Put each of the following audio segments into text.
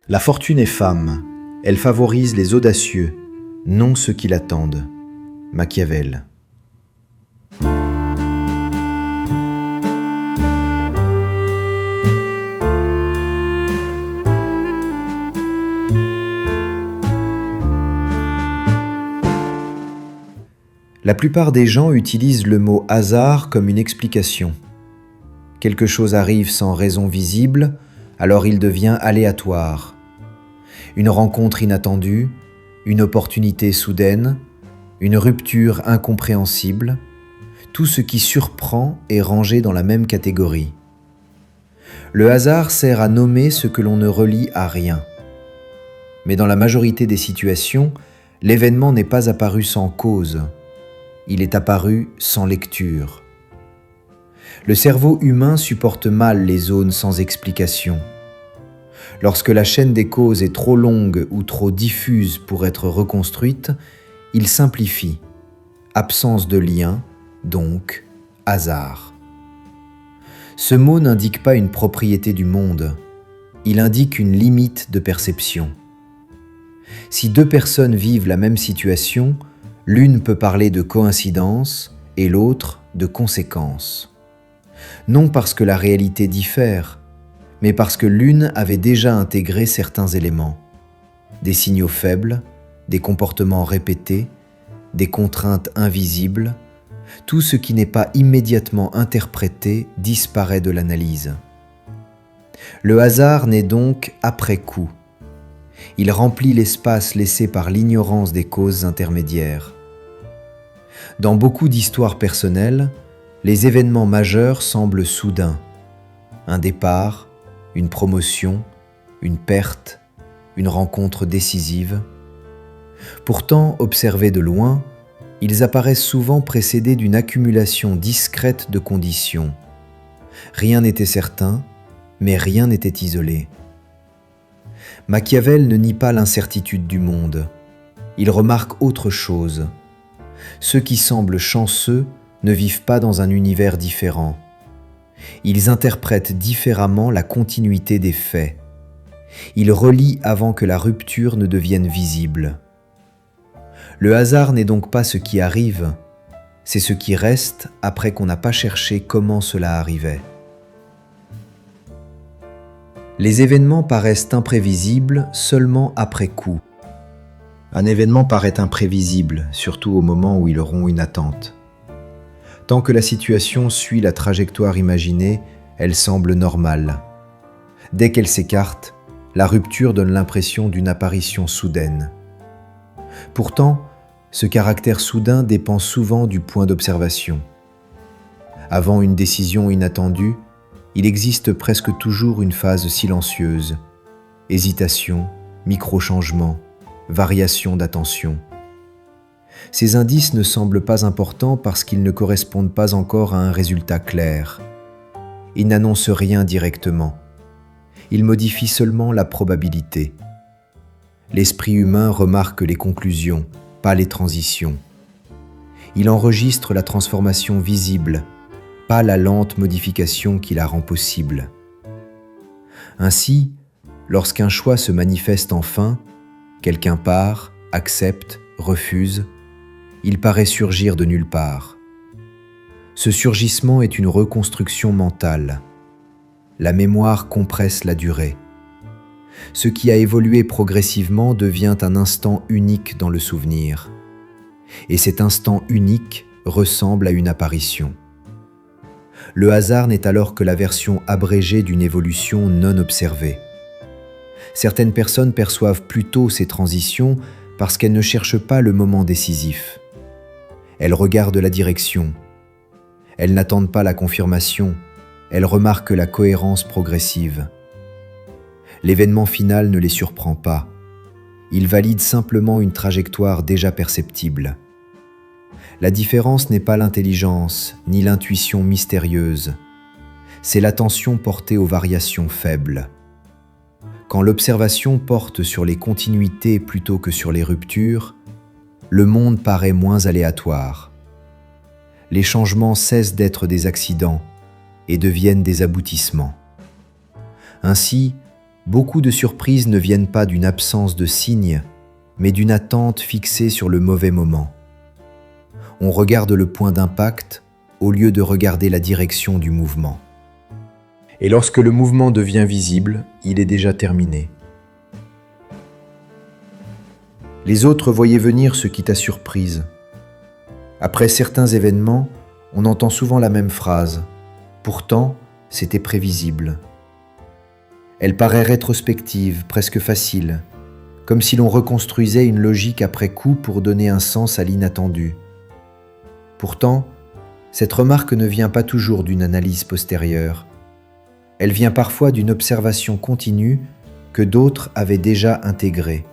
La fortune est femme, elle favorise les audacieux, non ceux qui l'attendent. Machiavel. La plupart des gens utilisent le mot hasard comme une explication. Quelque chose arrive sans raison visible, alors il devient aléatoire. Une rencontre inattendue, une opportunité soudaine, une rupture incompréhensible, tout ce qui surprend est rangé dans la même catégorie. Le hasard sert à nommer ce que l'on ne relie à rien. Mais dans la majorité des situations, l'événement n'est pas apparu sans cause. Il est apparu sans lecture. Le cerveau humain supporte mal les zones sans explication. Lorsque la chaîne des causes est trop longue ou trop diffuse pour être reconstruite, il simplifie. Absence de lien, donc hasard. Ce mot n'indique pas une propriété du monde, il indique une limite de perception. Si deux personnes vivent la même situation, l'une peut parler de coïncidence et l'autre de conséquence. Non parce que la réalité diffère, mais parce que l'une avait déjà intégré certains éléments. Des signaux faibles, des comportements répétés, des contraintes invisibles, tout ce qui n'est pas immédiatement interprété disparaît de l'analyse. Le hasard naît donc après coup. Il remplit l'espace laissé par l'ignorance des causes intermédiaires. Dans beaucoup d'histoires personnelles, les événements majeurs semblent soudains. Un départ, une promotion, une perte, une rencontre décisive. Pourtant, observés de loin, ils apparaissent souvent précédés d'une accumulation discrète de conditions. Rien n'était certain, mais rien n'était isolé. Machiavel ne nie pas l'incertitude du monde. Il remarque autre chose. Ceux qui semblent chanceux ne vivent pas dans un univers différent. Ils interprètent différemment la continuité des faits. Ils relient avant que la rupture ne devienne visible. Le hasard n'est donc pas ce qui arrive, c'est ce qui reste après qu'on n'a pas cherché comment cela arrivait. Les événements paraissent imprévisibles seulement après coup. Un événement paraît imprévisible, surtout au moment où il rompt une attente. Tant que la situation suit la trajectoire imaginée, elle semble normale. Dès qu'elle s'écarte, la rupture donne l'impression d'une apparition soudaine. Pourtant, ce caractère soudain dépend souvent du point d'observation. Avant une décision inattendue, il existe presque toujours une phase silencieuse, hésitation, micro-changement, variation d'attention. Ces indices ne semblent pas importants parce qu'ils ne correspondent pas encore à un résultat clair. Ils n'annoncent rien directement. Ils modifient seulement la probabilité. L'esprit humain remarque les conclusions, pas les transitions. Il enregistre la transformation visible, pas la lente modification qui la rend possible. Ainsi, lorsqu'un choix se manifeste enfin, quelqu'un part, accepte, refuse, il paraît surgir de nulle part. Ce surgissement est une reconstruction mentale. La mémoire compresse la durée. Ce qui a évolué progressivement devient un instant unique dans le souvenir. Et cet instant unique ressemble à une apparition. Le hasard n'est alors que la version abrégée d'une évolution non observée. Certaines personnes perçoivent plutôt ces transitions parce qu'elles ne cherchent pas le moment décisif. Elles regardent la direction. Elles n'attendent pas la confirmation, elles remarquent la cohérence progressive. L'événement final ne les surprend pas. Il valide simplement une trajectoire déjà perceptible. La différence n'est pas l'intelligence ni l'intuition mystérieuse. C'est l'attention portée aux variations faibles. Quand l'observation porte sur les continuités plutôt que sur les ruptures, le monde paraît moins aléatoire. Les changements cessent d'être des accidents et deviennent des aboutissements. Ainsi, Beaucoup de surprises ne viennent pas d'une absence de signes, mais d'une attente fixée sur le mauvais moment. On regarde le point d'impact au lieu de regarder la direction du mouvement. Et lorsque le mouvement devient visible, il est déjà terminé. Les autres voyaient venir ce qui t'a surprise. Après certains événements, on entend souvent la même phrase. Pourtant, c'était prévisible. Elle paraît rétrospective, presque facile, comme si l'on reconstruisait une logique après coup pour donner un sens à l'inattendu. Pourtant, cette remarque ne vient pas toujours d'une analyse postérieure. Elle vient parfois d'une observation continue que d'autres avaient déjà intégrée.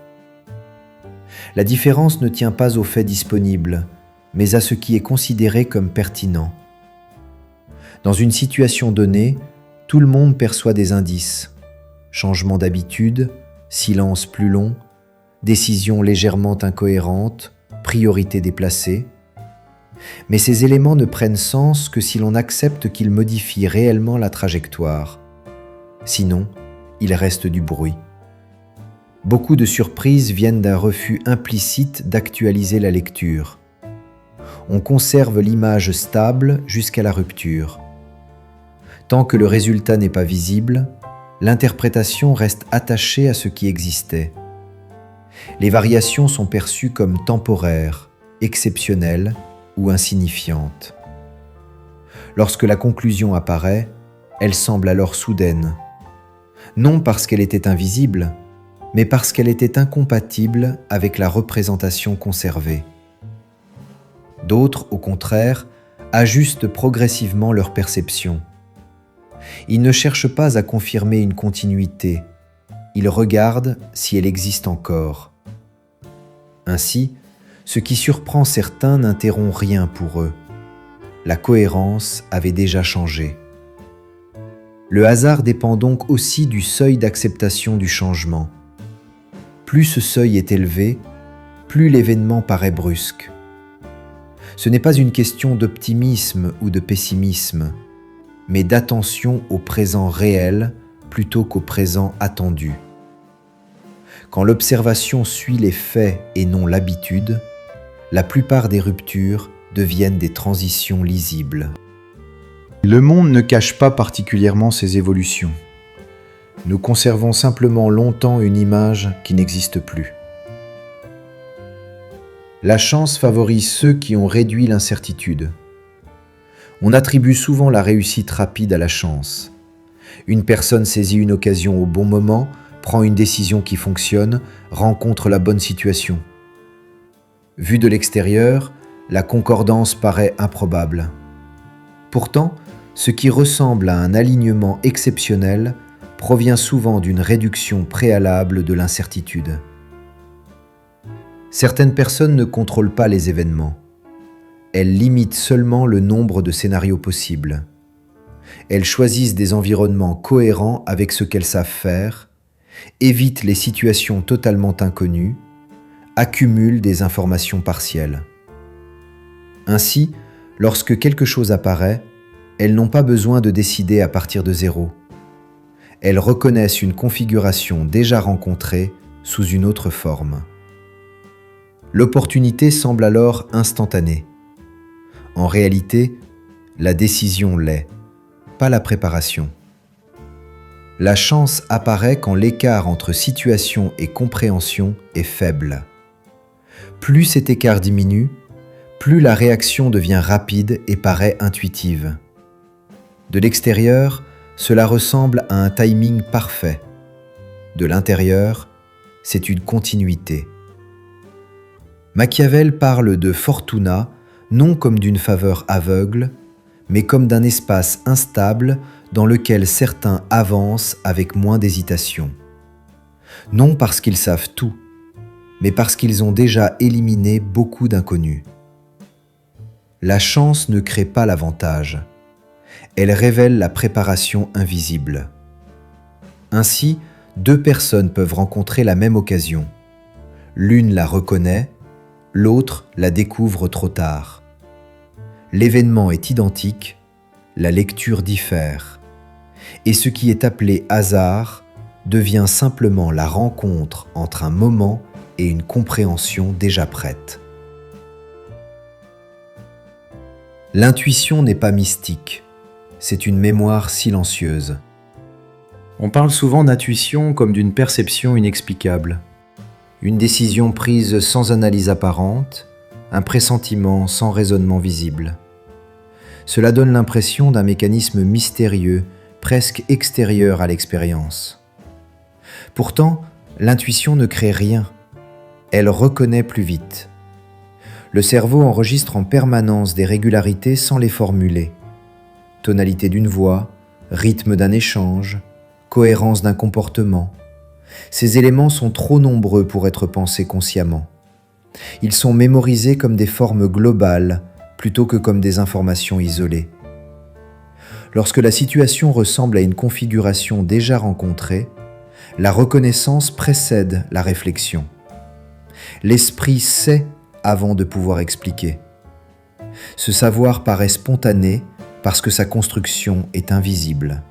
La différence ne tient pas aux faits disponibles, mais à ce qui est considéré comme pertinent. Dans une situation donnée, tout le monde perçoit des indices. Changement d'habitude, silence plus long, décision légèrement incohérente, priorité déplacée. Mais ces éléments ne prennent sens que si l'on accepte qu'ils modifient réellement la trajectoire. Sinon, il reste du bruit. Beaucoup de surprises viennent d'un refus implicite d'actualiser la lecture. On conserve l'image stable jusqu'à la rupture. Tant que le résultat n'est pas visible, l'interprétation reste attachée à ce qui existait. Les variations sont perçues comme temporaires, exceptionnelles ou insignifiantes. Lorsque la conclusion apparaît, elle semble alors soudaine. Non parce qu'elle était invisible, mais parce qu'elle était incompatible avec la représentation conservée. D'autres, au contraire, ajustent progressivement leur perception. Ils ne cherchent pas à confirmer une continuité, ils regardent si elle existe encore. Ainsi, ce qui surprend certains n'interrompt rien pour eux. La cohérence avait déjà changé. Le hasard dépend donc aussi du seuil d'acceptation du changement. Plus ce seuil est élevé, plus l'événement paraît brusque. Ce n'est pas une question d'optimisme ou de pessimisme, mais d'attention au présent réel plutôt qu'au présent attendu. Quand l'observation suit les faits et non l'habitude, la plupart des ruptures deviennent des transitions lisibles. Le monde ne cache pas particulièrement ces évolutions. Nous conservons simplement longtemps une image qui n'existe plus. La chance favorise ceux qui ont réduit l'incertitude. On attribue souvent la réussite rapide à la chance. Une personne saisit une occasion au bon moment, prend une décision qui fonctionne, rencontre la bonne situation. Vu de l'extérieur, la concordance paraît improbable. Pourtant, ce qui ressemble à un alignement exceptionnel provient souvent d'une réduction préalable de l'incertitude. Certaines personnes ne contrôlent pas les événements. Elles limitent seulement le nombre de scénarios possibles. Elles choisissent des environnements cohérents avec ce qu'elles savent faire, évitent les situations totalement inconnues, accumulent des informations partielles. Ainsi, lorsque quelque chose apparaît, elles n'ont pas besoin de décider à partir de zéro. Elles reconnaissent une configuration déjà rencontrée sous une autre forme. L'opportunité semble alors instantanée. En réalité, la décision l'est, pas la préparation. La chance apparaît quand l'écart entre situation et compréhension est faible. Plus cet écart diminue, plus la réaction devient rapide et paraît intuitive. De l'extérieur, cela ressemble à un timing parfait. De l'intérieur, c'est une continuité. Machiavel parle de fortuna non comme d'une faveur aveugle, mais comme d'un espace instable dans lequel certains avancent avec moins d'hésitation. Non parce qu'ils savent tout, mais parce qu'ils ont déjà éliminé beaucoup d'inconnus. La chance ne crée pas l'avantage. Elle révèle la préparation invisible. Ainsi, deux personnes peuvent rencontrer la même occasion. L'une la reconnaît, l'autre la découvre trop tard. L'événement est identique, la lecture diffère. Et ce qui est appelé hasard devient simplement la rencontre entre un moment et une compréhension déjà prête. L'intuition n'est pas mystique, c'est une mémoire silencieuse. On parle souvent d'intuition comme d'une perception inexplicable, une décision prise sans analyse apparente, un pressentiment sans raisonnement visible. Cela donne l'impression d'un mécanisme mystérieux, presque extérieur à l'expérience. Pourtant, l'intuition ne crée rien, elle reconnaît plus vite. Le cerveau enregistre en permanence des régularités sans les formuler. Tonalité d'une voix, rythme d'un échange, cohérence d'un comportement. Ces éléments sont trop nombreux pour être pensés consciemment. Ils sont mémorisés comme des formes globales plutôt que comme des informations isolées. Lorsque la situation ressemble à une configuration déjà rencontrée, la reconnaissance précède la réflexion. L'esprit sait avant de pouvoir expliquer. Ce savoir paraît spontané parce que sa construction est invisible.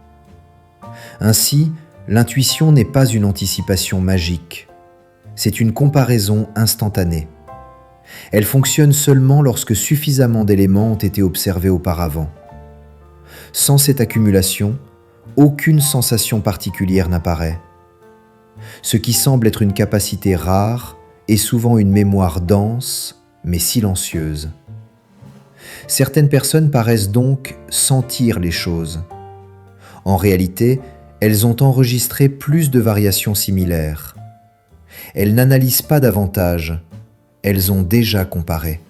Ainsi, l'intuition n'est pas une anticipation magique, c'est une comparaison instantanée. Elle fonctionne seulement lorsque suffisamment d'éléments ont été observés auparavant. Sans cette accumulation, aucune sensation particulière n'apparaît. Ce qui semble être une capacité rare est souvent une mémoire dense, mais silencieuse. Certaines personnes paraissent donc sentir les choses. En réalité, elles ont enregistré plus de variations similaires. Elles n'analysent pas davantage, elles ont déjà comparé.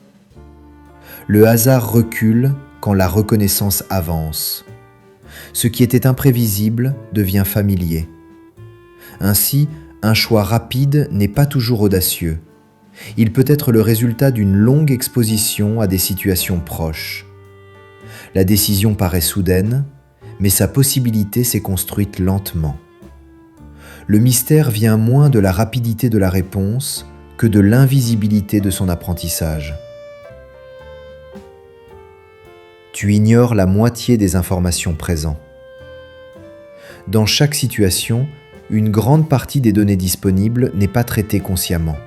Le hasard recule quand la reconnaissance avance. Ce qui était imprévisible devient familier. Ainsi, un choix rapide n'est pas toujours audacieux. Il peut être le résultat d'une longue exposition à des situations proches. La décision paraît soudaine, mais sa possibilité s'est construite lentement. Le mystère vient moins de la rapidité de la réponse que de l'invisibilité de son apprentissage. Tu ignores la moitié des informations présentes. Dans chaque situation, une grande partie des données disponibles n'est pas traitée consciemment.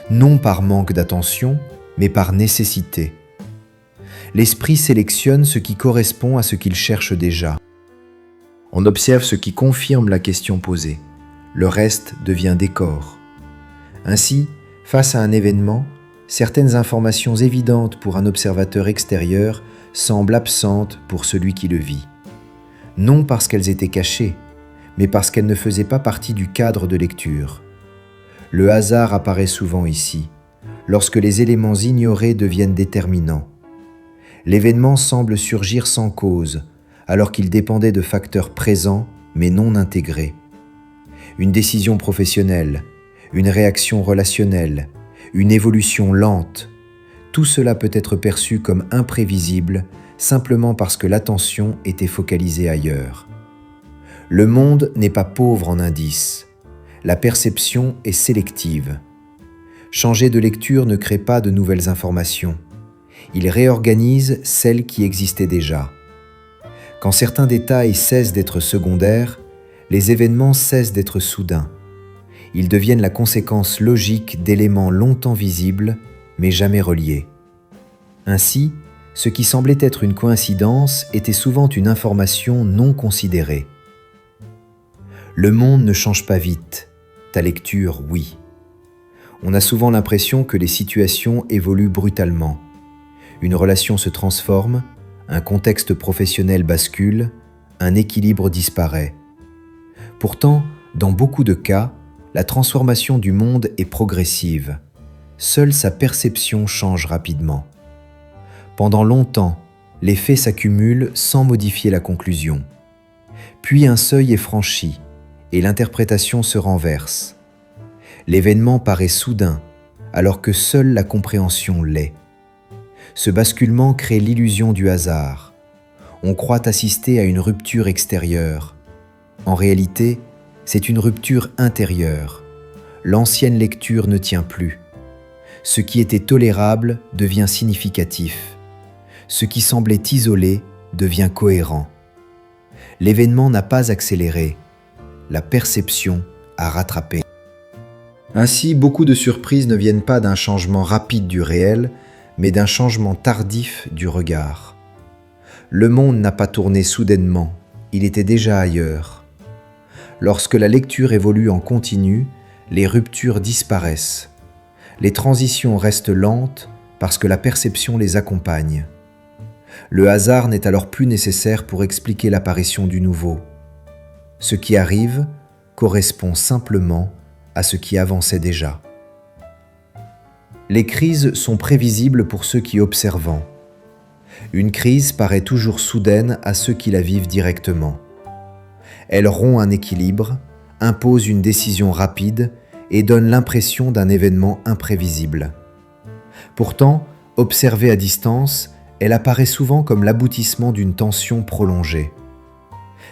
Non par manque d'attention, mais par nécessité. L'esprit sélectionne ce qui correspond à ce qu'il cherche déjà. On observe ce qui confirme la question posée. Le reste devient décor. Ainsi, face à un événement, certaines informations évidentes pour un observateur extérieur semblent absentes pour celui qui le vit. Non parce qu'elles étaient cachées, mais parce qu'elles ne faisaient pas partie du cadre de lecture. Le hasard apparaît souvent ici, lorsque les éléments ignorés deviennent déterminants. L'événement semble surgir sans cause, alors qu'il dépendait de facteurs présents mais non intégrés. Une décision professionnelle, une réaction relationnelle, une évolution lente, tout cela peut être perçu comme imprévisible simplement parce que l'attention était focalisée ailleurs. Le monde n'est pas pauvre en indices. La perception est sélective. Changer de lecture ne crée pas de nouvelles informations. Il réorganise celles qui existaient déjà. Quand certains détails cessent d'être secondaires, les événements cessent d'être soudains. Ils deviennent la conséquence logique d'éléments longtemps visibles, mais jamais reliés. Ainsi, ce qui semblait être une coïncidence était souvent une information non considérée. Le monde ne change pas vite, ta lecture, oui. On a souvent l'impression que les situations évoluent brutalement. Une relation se transforme, un contexte professionnel bascule, un équilibre disparaît. Pourtant, dans beaucoup de cas, la transformation du monde est progressive. Seule sa perception change rapidement. Pendant longtemps, les faits s'accumulent sans modifier la conclusion. Puis un seuil est franchi et l'interprétation se renverse. L'événement paraît soudain, alors que seule la compréhension l'est. Ce basculement crée l'illusion du hasard. On croit assister à une rupture extérieure. En réalité, c'est une rupture intérieure. L'ancienne lecture ne tient plus. Ce qui était tolérable devient significatif. Ce qui semblait isolé devient cohérent. L'événement n'a pas accéléré. la perception à rattraper. Ainsi, beaucoup de surprises ne viennent pas d'un changement rapide du réel, mais d'un changement tardif du regard. Le monde n'a pas tourné soudainement, il était déjà ailleurs. Lorsque la lecture évolue en continu, les ruptures disparaissent. Les transitions restent lentes parce que la perception les accompagne. Le hasard n'est alors plus nécessaire pour expliquer l'apparition du nouveau. Ce qui arrive correspond simplement à ce qui avançait déjà. Les crises sont prévisibles pour ceux qui observent. Une crise paraît toujours soudaine à ceux qui la vivent directement. Elle rompt un équilibre, impose une décision rapide et donne l'impression d'un événement imprévisible. Pourtant, observée à distance, elle apparaît souvent comme l'aboutissement d'une tension prolongée.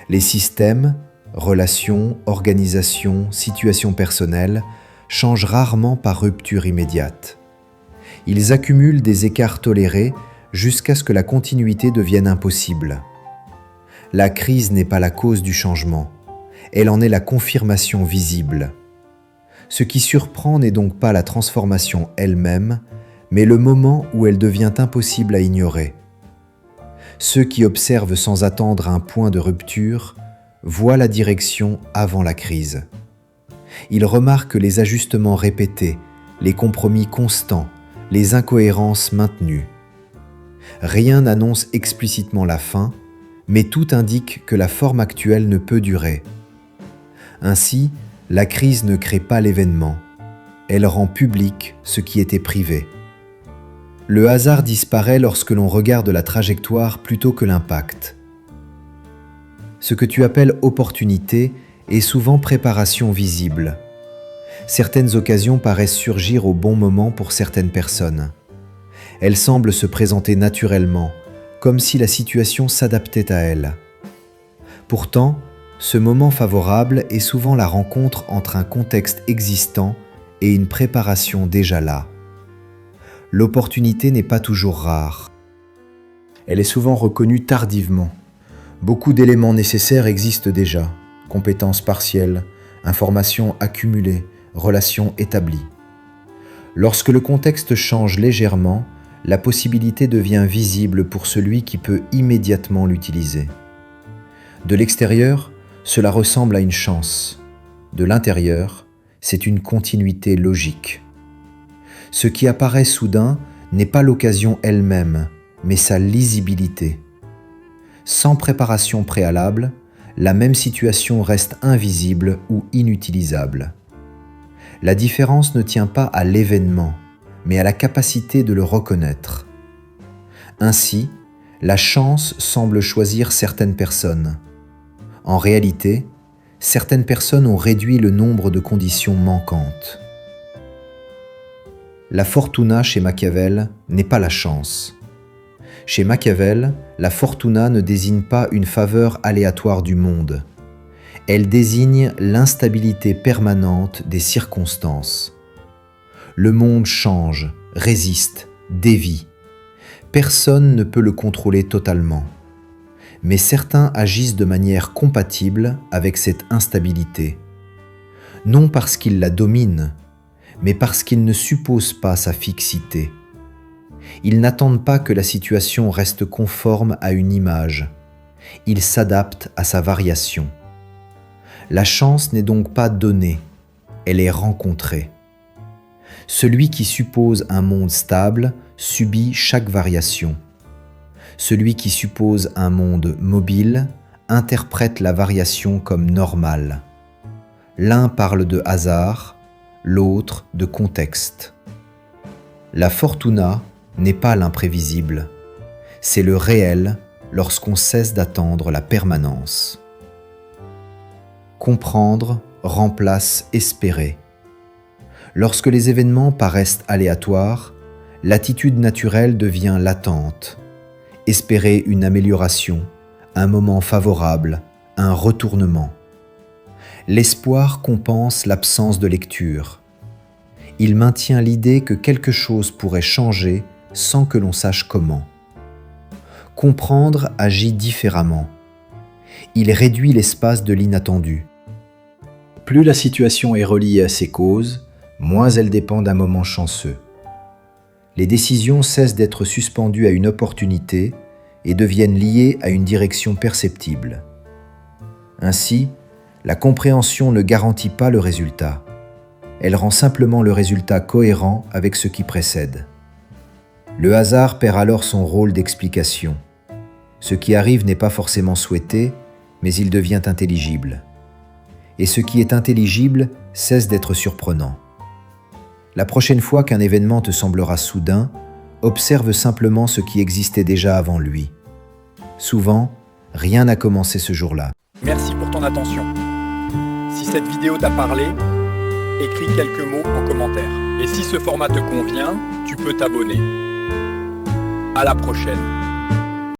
Les systèmes, relations, organisations, situations personnelles changent rarement par rupture immédiate. Ils accumulent des écarts tolérés jusqu'à ce que la continuité devienne impossible. La crise n'est pas la cause du changement, elle en est la confirmation visible. Ce qui surprend n'est donc pas la transformation elle-même, mais le moment où elle devient impossible à ignorer. Ceux qui observent sans attendre un point de rupture voient la direction avant la crise. Ils remarquent les ajustements répétés, les compromis constants, les incohérences maintenues. Rien n'annonce explicitement la fin, mais tout indique que la forme actuelle ne peut durer. Ainsi, la crise ne crée pas l'événement, elle rend public ce qui était privé. Le hasard disparaît lorsque l'on regarde la trajectoire plutôt que l'impact. Ce que tu appelles opportunité est souvent préparation visible. Certaines occasions paraissent surgir au bon moment pour certaines personnes. Elles semblent se présenter naturellement, comme si la situation s'adaptait à elles. Pourtant, ce moment favorable est souvent la rencontre entre un contexte existant et une préparation déjà là. L'opportunité n'est pas toujours rare. Elle est souvent reconnue tardivement. Beaucoup d'éléments nécessaires existent déjà, compétences partielles, informations accumulées, relations établies. Lorsque le contexte change légèrement, la possibilité devient visible pour celui qui peut immédiatement l'utiliser. De l'extérieur, cela ressemble à une chance. De l'intérieur, c'est une continuité logique. Ce qui apparaît soudain n'est pas l'occasion elle-même, mais sa lisibilité. Sans préparation préalable, la même situation reste invisible ou inutilisable. La différence ne tient pas à l'événement, mais à la capacité de le reconnaître. Ainsi, la chance semble choisir certaines personnes. En réalité, certaines personnes ont réduit le nombre de conditions manquantes. La fortuna chez Machiavel n'est pas la chance. Chez Machiavel, la fortuna ne désigne pas une faveur aléatoire du monde. Elle désigne l'instabilité permanente des circonstances. Le monde change, résiste, dévie. Personne ne peut le contrôler totalement. Mais certains agissent de manière compatible avec cette instabilité. Non parce qu'ils la dominent, mais parce qu'ils ne supposent pas sa fixité. Ils n'attendent pas que la situation reste conforme à une image. Ils s'adaptent à sa variation. La chance n'est donc pas donnée, elle est rencontrée. Celui qui suppose un monde stable subit chaque variation. Celui qui suppose un monde mobile interprète la variation comme normale. L'un parle de hasard, l'autre de contexte. La fortuna n'est pas l'imprévisible, c'est le réel lorsqu'on cesse d'attendre la permanence. Comprendre remplace espérer. Lorsque les événements paraissent aléatoires, l'attitude naturelle devient l'attente. Espérer une amélioration, un moment favorable, un retournement. L'espoir compense l'absence de lecture. Il maintient l'idée que quelque chose pourrait changer sans que l'on sache comment. Comprendre agit différemment. Il réduit l'espace de l'inattendu. Plus la situation est reliée à ses causes, moins elle dépend d'un moment chanceux. Les décisions cessent d'être suspendues à une opportunité et deviennent liées à une direction perceptible. Ainsi, la compréhension ne garantit pas le résultat. Elle rend simplement le résultat cohérent avec ce qui précède. Le hasard perd alors son rôle d'explication. Ce qui arrive n'est pas forcément souhaité, mais il devient intelligible. Et ce qui est intelligible cesse d'être surprenant. La prochaine fois qu'un événement te semblera soudain, observe simplement ce qui existait déjà avant lui. Souvent, rien n'a commencé ce jour-là. Merci pour ton attention. Si cette vidéo t'a parlé, écris quelques mots en commentaire. Et si ce format te convient, tu peux t'abonner. À la prochaine.